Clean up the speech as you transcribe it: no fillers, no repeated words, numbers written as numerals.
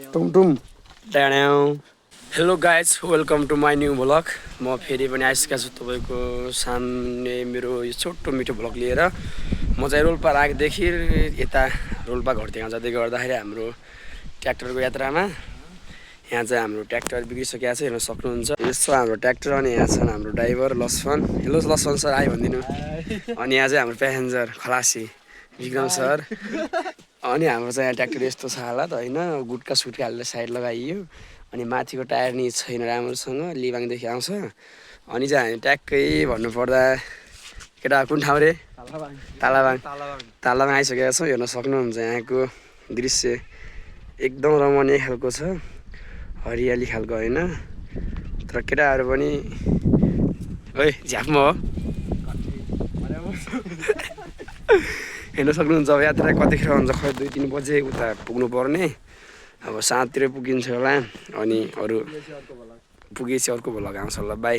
टुम hello guys welcome to my new vlog म फेरि पनि आइसकेको छु तपाईँको सामने मेरो यो छोटो मिठो भ्लग लिएर म चाहिँ रोल्पा रागदेखि यता रोल्पा घरतिर जाँदै गर्दाखेरि हाम्रो ट्र्याक्टरको यात्रामा यहाँ चाहिँ हाम्रो ट्र्याक्टर बिग्रिसकेको छ हेर्न सक्नुहुन्छ यसो हाम्रो ट्र्याक्टर अनि यहाँ छन् हाम्रो driver Laxman hello Laxman sir आयो भनिदिनु अनि यहाँ चाहिँ हाम्रो प्यासेन्जर खलासी विक्रम सर अनि हाम्रो चाहिँ यहाँ ट्र्याक्टर यस्तो छ हालत होइन गुट्का सुट्का हालेर साइड लगाइयो अनि माथिको टायर नि छैन राम्रोसँग लिबाङदेखि आउँछ अनि चाहिँ हामी ट्याक्कै भन्नुपर्दा केटा कुन ठाउँ रे तालाबाङ आइसकेका छौँ हेर्न सक्नुहुन्छ यहाँको दृश्य एकदम रमणीय खालको छ हरियाली खालको होइन तर केटाहरू पनि ओइ झ्यापमा हो हेर्न सक्नुहुन्छ अब यात्रा कतिखेर हुन्छ खै 2-3 बजे उता पुग्नु पर्ने अब 7तिर पुगिन्छ होला अनि अरू पुगेपछि अर्को भ्लग आउँछ होला बाई।